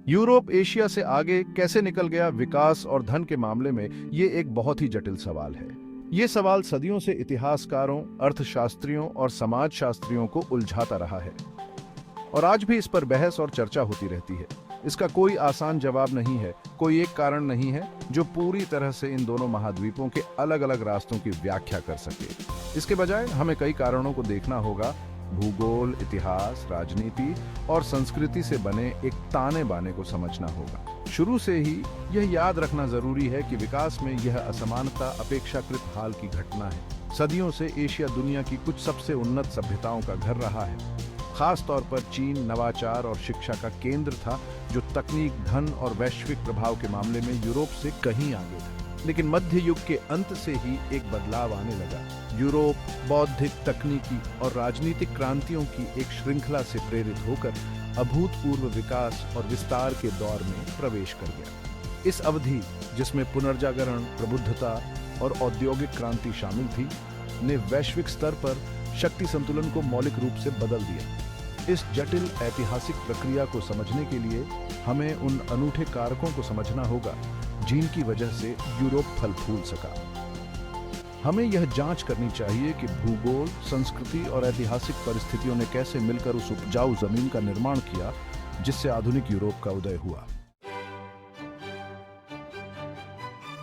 Europe Asia से आगे कैसे निकल गया? विकास और धन के मामले में ये एक बहुत ही जटिल सवाल है। ये सवाल सदियों से इतिहासकारों, अर्थशास्त्रियों और समाजशास्त्रियों को उलझाता रहा है और आज भी इस पर बहस और चर्चा होती रहती है। इसका कोई आसान जवाब नहीं है, कोई एक कारण नहीं है जो पूरी तरह से इन दोनों महाद्वीपों के अलग अलग रास्तों की व्याख्या कर सके। इसके बजाय हमें कई कारणों को देखना होगा। भूगोल, इतिहास, राजनीति और संस्कृति से बने एक ताने बाने को समझना होगा। शुरू से ही यह याद रखना जरूरी है कि विकास में यह असमानता अपेक्षाकृत हाल की घटना है। सदियों से एशिया दुनिया की कुछ सबसे उन्नत सभ्यताओं का घर रहा है। खास तौर पर चीन नवाचार और शिक्षा का केंद्र था, जो तकनीक, धन और वैश्विक प्रभाव के मामले में यूरोप से कहीं आगे था। लेकिन मध्य युग के अंत से ही एक बदलाव आने लगा। यूरोप बौद्धिक, तकनीकी और राजनीतिक क्रांतियों की एक श्रृंखला से प्रेरित होकर अभूतपूर्व विकास और विस्तार के दौर में प्रवेश कर गया। इस अवधि, जिसमें पुनर्जागरण, प्रबुद्धता और औद्योगिक क्रांति शामिल थी, ने वैश्विक स्तर पर शक्ति संतुलन को मौलिक रूप से बदल दिया। इस जटिल ऐतिहासिक प्रक्रिया को समझने के लिए हमें उन अनूठे कारकों को समझना होगा जिनकी वजह से यूरोप फल फूल सका। हमें यह जांच करनी चाहिए कि भूगोल, संस्कृति और ऐतिहासिक परिस्थितियों ने कैसे मिलकर उस उपजाऊ जमीन का निर्माण किया जिससे आधुनिक यूरोप का उदय हुआ।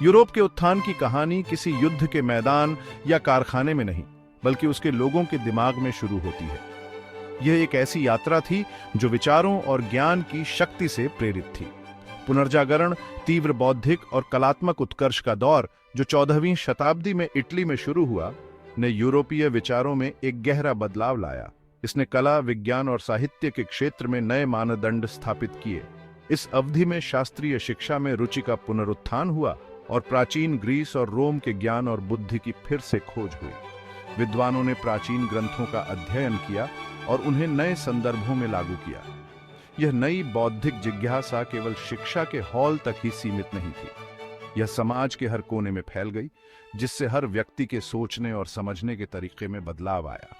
यूरोप के उत्थान की कहानी किसी युद्ध के मैदान या कारखाने में नहीं, बल्कि उसके लोगों के दिमाग में शुरू होती है। यह एक ऐसी यात्रा थी जो विचारों और ज्ञान की शक्ति से प्रेरित थी। पुनर्जागरण, तीव्र बौद्धिक और कलात्मक उत्कर्ष का दौर, जो 14वीं शताब्दी में इटली में शुरू हुआ, ने यूरोपीय विचारों में एक गहरा बदलाव लाया। इसने कला, विज्ञान और साहित्य के क्षेत्र में नए मानदंड स्थापित किए। इस अवधि में शास्त्रीय शिक्षा में रुचि का पुनरुत्थान हुआ और प्राचीन ग्रीस और रोम के ज्ञान और बुद्धि की फिर से खोज हुई। विद्वानों ने प्राचीन ग्रंथों का अध्ययन किया और उन्हें नए संदर्भों में लागू किया। यह नई बौद्धिक जिज्ञासा केवल शिक्षा के हॉल तक ही सीमित नहीं थी, यह समाज के हर कोने में फैल गई, जिससे हर व्यक्ति के सोचने और समझने के तरीके में बदलाव आया।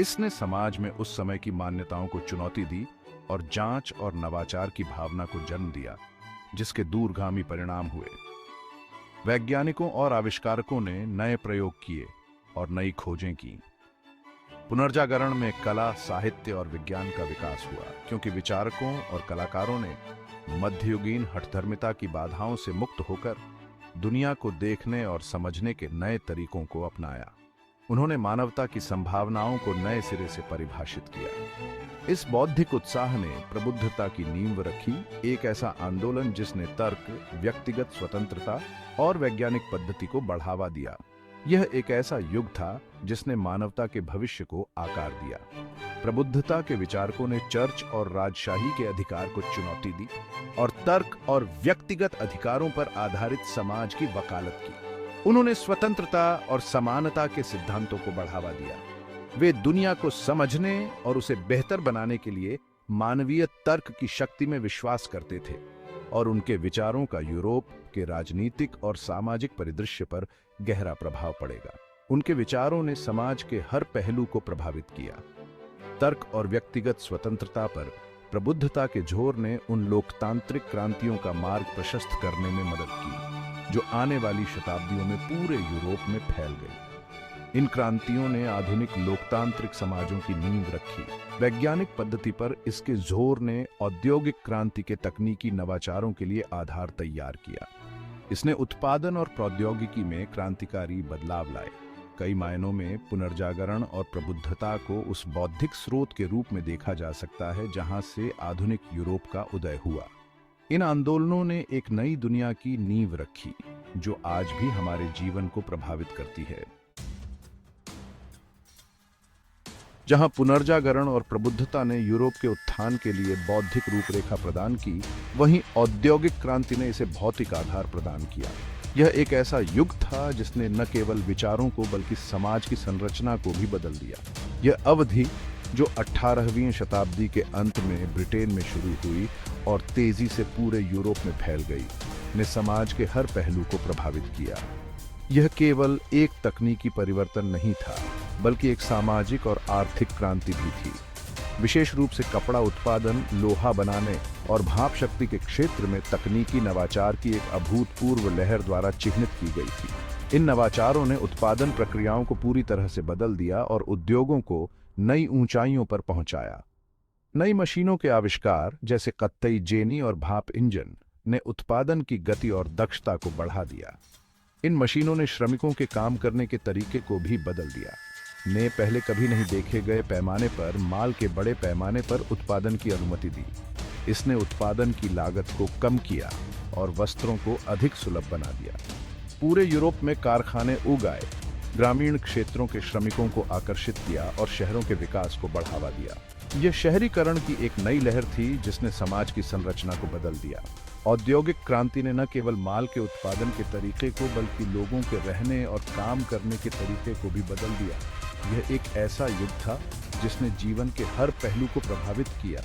इसने समाज में उस समय की मान्यताओं को चुनौती दी और जांच और नवाचार की भावना को जन्म दिया, जिसके दूरगामी परिणाम हुए। वैज्ञानिकों और आविष्कारकों ने नए प्रयोग किए और नई खोजें की। पुनर्जागरण में कला, साहित्य और विज्ञान का विकास हुआ, क्योंकि विचारकों और कलाकारों ने मध्ययुगीन हठधर्मिता की बाधाओं से मुक्त होकर दुनिया को देखने और समझने के नए तरीकों को अपनाया। उन्होंने मानवता की संभावनाओं को नए सिरे से परिभाषित किया। इस बौद्धिक उत्साह ने प्रबुद्धता की नींव रखी, एक ऐसा आंदोलन जिसने तर्क, व्यक्तिगत स्वतंत्रता और वैज्ञानिक पद्धति को बढ़ावा दिया। यह एक ऐसा युग था जिसने मानवता के भविष्य को आकार दिया। प्रबुद्धता के विचारकों ने चर्च और राजशाही के अधिकार को चुनौती दी और तर्क और व्यक्तिगत अधिकारों पर आधारित समाज की वकालत की। उन्होंने स्वतंत्रता और समानता के सिद्धांतों को बढ़ावा दिया। वे दुनिया को समझने और उसे बेहतर बनाने के लिए मानवीय तर्क की शक्ति में विश्वास करते थे और उनके विचारों का यूरोप के राजनीतिक और सामाजिक परिदृश्य पर गहरा प्रभाव पड़ेगा। उनके विचारों ने समाज के हर पहलू को प्रभावित किया। तर्क और व्यक्तिगत स्वतंत्रता पर प्रबुद्धता के जोर ने उन लोकतांत्रिक क्रांतियों का मार्ग प्रशस्त करने में मदद की, जो आने वाली शताब्दियों में पूरे यूरोप में फैल गई। इन क्रांतियों ने आधुनिक लोकतांत्रिक समाजों की नींव रखी। वैज्ञानिक पद्धति पर इसके जोर ने औद्योगिक क्रांति के तकनीकी नवाचारों के लिए आधार तैयार किया। इसने उत्पादन और प्रौद्योगिकी में क्रांतिकारी बदलाव लाए। कई मायनों में पुनर्जागरण और प्रबुद्धता को उस बौद्धिक स्रोत के रूप में देखा जा सकता है जहां से आधुनिक यूरोप का उदय हुआ। इन आंदोलनों ने एक नई दुनिया की नींव रखी, जो आज भी हमारे जीवन को प्रभावित करती है। जहां पुनर्जागरण और प्रबुद्धता ने यूरोप के उत्थान के लिए बौद्धिक रूपरेखा प्रदान की, वहीं औद्योगिक क्रांति ने इसे भौतिक आधार प्रदान किया। यह एक ऐसा युग था जिसने न केवल विचारों को बल्कि समाज की संरचना को भी बदल दिया। यह अवधि, जो 18वीं शताब्दी के अंत में ब्रिटेन में शुरू हुई और तेजी से पूरे यूरोप में फैल गई, ने समाज के हर पहलू को प्रभावित किया। यह केवल एक तकनीकी परिवर्तन नहीं था, बल्कि एक सामाजिक और आर्थिक क्रांति भी थी। विशेष रूप से कपड़ा उत्पादन, लोहा बनाने और भाप शक्ति के क्षेत्र में तकनीकी नवाचार की एक अभूतपूर्व लहर द्वारा चिह्नित की गई थी। इन नवाचारों ने उत्पादन प्रक्रियाओं को पूरी तरह से बदल दिया और उद्योगों को नई ऊंचाइयों पर पहुंचाया। नई मशीनों के आविष्कार जैसे कत्तई जेनी और भाप इंजन ने उत्पादन की गति और दक्षता को बढ़ा दिया। इन मशीनों ने श्रमिकों के काम करने के तरीके को भी बदल दिया। ने पहले कभी नहीं देखे गए पैमाने पर माल के बड़े पैमाने पर उत्पादन की अनुमति दी। इसने उत्पादन की लागत को कम किया और वस्त्रों को अधिक सुलभ बना दिया। पूरे यूरोप में कारखाने उगाए, ग्रामीण क्षेत्रों के श्रमिकों को आकर्षित किया और शहरों के विकास को बढ़ावा दिया। यह शहरीकरण की एक नई लहर थी जिसने समाज की संरचना को बदल दिया। औद्योगिक क्रांति ने न केवल माल के उत्पादन के तरीके को बल्कि लोगों के रहने और काम करने के तरीके को भी बदल दिया। यह एक ऐसा युग था जिसने जीवन के हर पहलू को प्रभावित किया।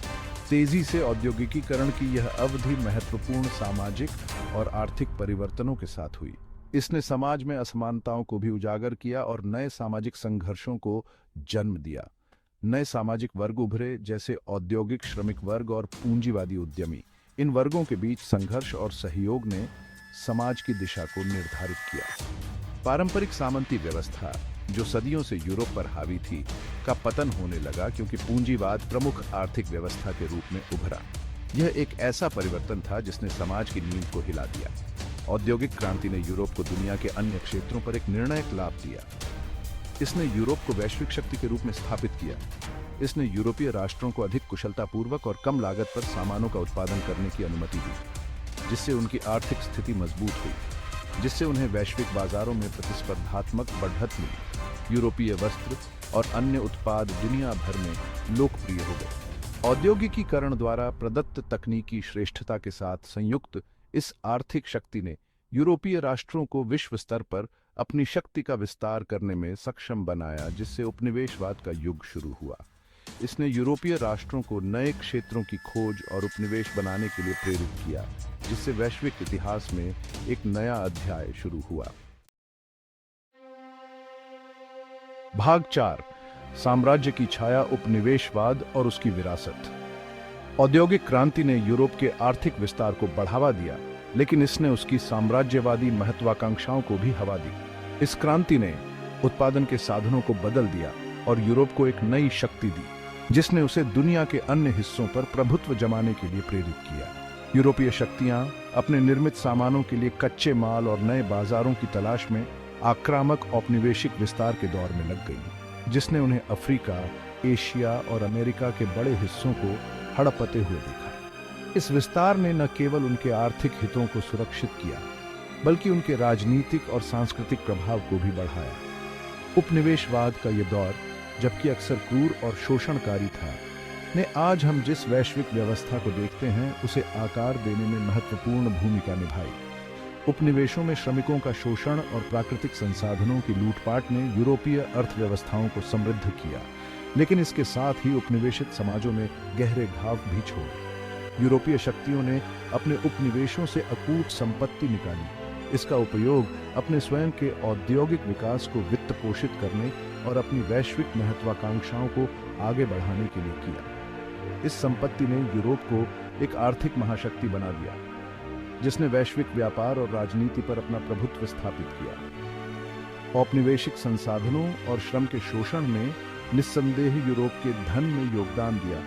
तेजी से औद्योगिकीकरण की यह अवधि महत्वपूर्ण सामाजिक और आर्थिक परिवर्तनों के साथ हुई। इसने समाज में असमानताओं को भी उजागर किया और नए सामाजिक संघर्षों को जन्म दिया। नए सामाजिक वर्ग उभरे जैसे औद्योगिक श्रमिक वर्ग और पूंजीवादी उद्यमी। इन वर्गों के बीच संघर्ष और सहयोग ने समाज की दिशा को निर्धारित किया। पारंपरिक सामंती व्यवस्था जो सदियों से यूरोप पर हावी थी का पतन होने लगा क्योंकि पूंजीवाद प्रमुख आर्थिक व्यवस्था के रूप में उभरा। यह एक ऐसा परिवर्तन था जिसने समाज की नींव को हिला दिया। औद्योगिक क्रांति ने यूरोप को दुनिया के अन्य क्षेत्रों पर एक निर्णायक लाभ दिया। इसने यूरोप को वैश्विक शक्ति के रूप में स्थापित किया। इसने यूरोपीय राष्ट्रों को अधिक कुशलतापूर्वक और कम लागत पर सामानों का उत्पादन करने की अनुमति दी, जिससे उनकी आर्थिक स्थिति मजबूत हुई, जिससे उन्हें वैश्विक बाजारों में प्रतिस्पर्धात्मक बढ़त मिली। यूरोपीय वस्त्र और अन्य उत्पाद दुनिया भर में लोकप्रिय हो गए। औद्योगिकीकरण द्वारा प्रदत्त तकनीकी श्रेष्ठता के साथ संयुक्त इस आर्थिक शक्ति ने यूरोपीय राष्ट्रों को विश्व स्तर पर अपनी शक्ति का विस्तार करने में सक्षम बनाया, जिससे उपनिवेशवाद का युग शुरू हुआ। इसने यूरोपीय राष्ट्रों को नए क्षेत्रों की खोज और उपनिवेश बनाने के लिए प्रेरित किया, जिससे वैश्विक इतिहास में एक नया अध्याय शुरू हुआ। भाग 4, साम्राज्य की छाया, उपनिवेशवाद और उसकी विरासत। औद्योगिक क्रांति ने यूरोप के आर्थिक विस्तार को बढ़ावा दिया, लेकिन इसने उसकी साम्राज्यवादी महत्वाकांक्षाओं को भी हवा दी। इस क्रांति ने उत्पादन के साधनों को बदल दिया और यूरोप को एक नई शक्ति दी, जिसने उसे दुनिया के अन्य हिस्सों पर प्रभुत्व जमाने के लिए प्रेरित किया। यूरोपीय शक्तियां अपने निर्मित सामानों के लिए कच्चे माल और नए बाजारों की तलाश में आक्रामक औपनिवेशिक विस्तार के दौर में लग गईं, जिसने उन्हें अफ्रीका, एशिया और अमेरिका के बड़े हिस्सों को हड़पते हुए देखा। इस विस्तार ने न केवल उनके आर्थिक हितों को सुरक्षित किया, बल्कि उनके राजनीतिक और सांस्कृतिक प्रभाव को भी बढ़ाया। उपनिवेशवाद का यह दौर, जबकि अक्सर क्रूर और शोषणकारी था, ने आज हम जिस वैश्विक व्यवस्था को देखते हैं उसे आकार देने में महत्वपूर्ण भूमिका निभाई। उपनिवेशों में श्रमिकों का शोषण और प्राकृतिक संसाधनों की लूटपाट ने यूरोपीय अर्थव्यवस्थाओं को समृद्ध किया, लेकिन इसके साथ ही उपनिवेशित समाजों में गहरे घाव भी छोड़े। यूरोपीय शक्तियों ने अपने उपनिवेशों से अकूत संपत्ति निकाली। इसका उपयोग अपने स्वयं के औद्योगिक विकास को वित्त पोषित करने और अपनी वैश्विक महत्वाकांक्षाओं को आगे बढ़ाने के लिए किया। इस संपत्ति ने यूरोप को एक आर्थिक महाशक्ति बना दिया, जिसने वैश्विक व्यापार और राजनीति पर अपना प्रभुत्व स्थापित किया। औपनिवेशिक संसाधनों और श्रम के शोषण ने निस्संदेह यूरोप के धन में योगदान दिया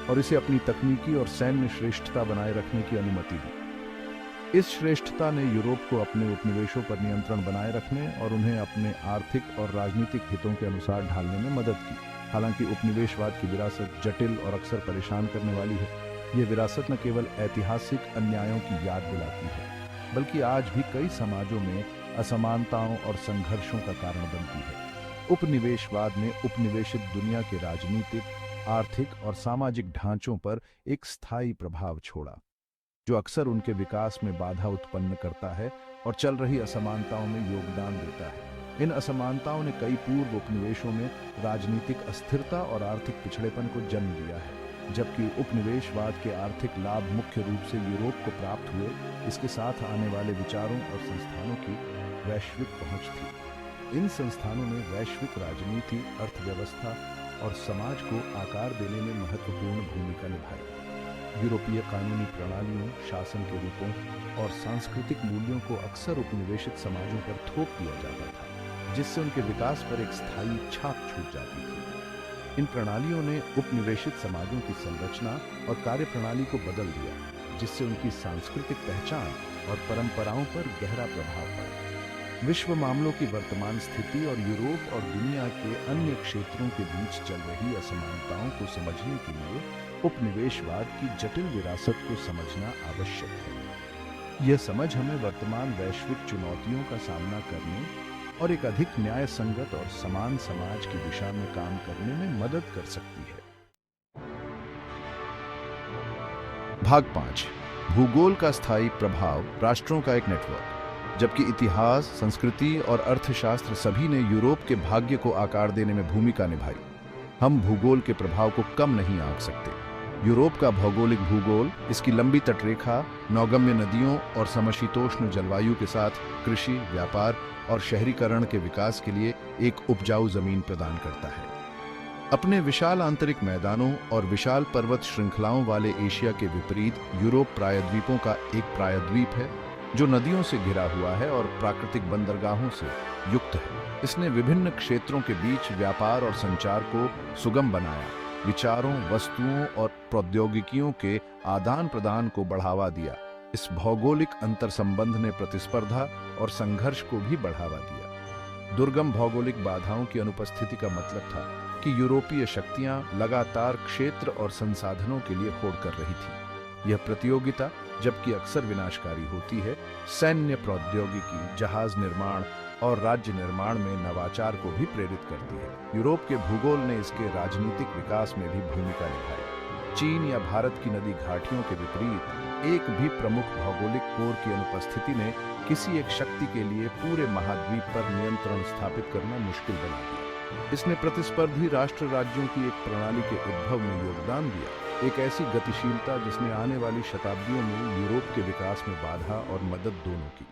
और इसे अपनी तकनीकी और सैन्य श्रेष्ठता बनाए रखने की अनुमति दी। इस श्रेष्ठता ने यूरोप को अपने उपनिवेशों पर नियंत्रण बनाए रखने और उन्हें अपने आर्थिक और राजनीतिक हितों के अनुसार ढालने में मदद की। हालांकि उपनिवेशवाद की विरासत जटिल और अक्सर परेशान करने वाली है। यह विरासत न केवल ऐतिहासिक अन्यायों की याद दिलाती है, बल्कि आज भी कई समाजों में असमानताओं और संघर्षों का कारण बनती है। उपनिवेशवाद ने उपनिवेशित दुनिया के राजनीतिक, आर्थिक और सामाजिक ढांचों पर एक स्थायी प्रभाव छोड़ा, जो अक्सर उनके विकास में बाधा उत्पन्न करता है और चल रही असमानताओं में योगदान देता है। इन असमानताओं ने कई पूर्व उपनिवेशों में राजनीतिक अस्थिरता और आर्थिक पिछड़ेपन को जन्म दिया है। जबकि उपनिवेशवाद के आर्थिक लाभ मुख्य रूप से यूरोप को प्राप्त हुए, इसके साथ आने वाले विचारों और संस्थानों की वैश्विक पहुंच थी। इन संस्थानों ने वैश्विक राजनीति, अर्थव्यवस्था और समाज को आकार देने में महत्वपूर्ण भूमिका निभाई। यूरोपीय कानूनी प्रणालियों, शासन के रूपों और सांस्कृतिक मूल्यों को अक्सर उपनिवेशित समाजों पर थोप दिया जाता था, जिससे उनके विकास पर एक स्थायी छाप छूट जाती थी। इन प्रणालियों ने उपनिवेशित समाजों की संरचना और कार्यप्रणाली को बदल दिया, जिससे उनकी सांस्कृतिक पहचान और परंपराओं पर गहरा प्रभाव पड़ा। विश्व मामलों की वर्तमान स्थिति और यूरोप और दुनिया के अन्य क्षेत्रों के बीच चल रही असमानताओं को समझने के लिए उपनिवेशवाद की जटिल विरासत को समझना आवश्यक है। यह समझ हमें वर्तमान वैश्विक चुनौतियों का सामना करने और एक अधिक न्याय संगत और समान समाज की दिशा में काम करने में मदद कर सकती है। भाग 5, भूगोल का स्थायी प्रभाव, राष्ट्रों का एक नेटवर्क। जबकि इतिहास, संस्कृति और अर्थशास्त्र सभी ने यूरोप के भाग्य को आकार देने में भूमिका निभाई, हम भूगोल के प्रभाव को कम नहीं आंक सकते। यूरोप का भौगोलिक भूगोल, इसकी लंबी तटरेखा, नौगम्य नदियों और समशीतोष्ण जलवायु के साथ कृषि, व्यापार और शहरीकरण के विकास के लिए एक उपजाऊ जमीन प्रदान करता है। अपने विशाल आंतरिक मैदानों और विशाल पर्वत श्रृंखलाओं वाले एशिया के विपरीत यूरोप प्रायद्वीपों का एक प्रायद्वीप है जो नदियों से घिरा हुआ है और प्राकृतिक बंदरगाहों से युक्त है। इसने विभिन्न क्षेत्रों के बीच व्यापार और संचार को सुगम बनाया, विचारों, वस्तुओं और प्रौद्योगिकियों के आदान प्रदान को बढ़ावा दिया। इस भौगोलिक अंतर्संबंध ने प्रतिस्पर्धा और संघर्ष को भी बढ़ावा दिया। दुर्गम भौगोलिक बाधाओं की अनुपस्थिति का मतलब था कि यूरोपीय शक्तियां लगातार क्षेत्र और संसाधनों के लिए होड़ कर रही थी। यह प्रतियोगिता, जबकि अक्सर विनाशकारी होती है, सैन्य प्रौद्योगिकी, जहाज निर्माण और राज्य निर्माण में नवाचार को भी प्रेरित करती है। यूरोप के भूगोल ने इसके राजनीतिक विकास में भी भूमिका निभाई। चीन या भारत की नदी घाटियों के विपरीत एक भी प्रमुख भौगोलिक कोर की अनुपस्थिति ने किसी एक शक्ति के लिए पूरे महाद्वीप पर नियंत्रण स्थापित करना मुश्किल बना दिया। इसने प्रतिस्पर्धी राष्ट्र राज्यों की एक प्रणाली के उद्भव में योगदान दिया, एक ऐसी गतिशीलता जिसने आने वाली शताब्दियों में यूरोप के विकास में बाधा और मदद दोनों की।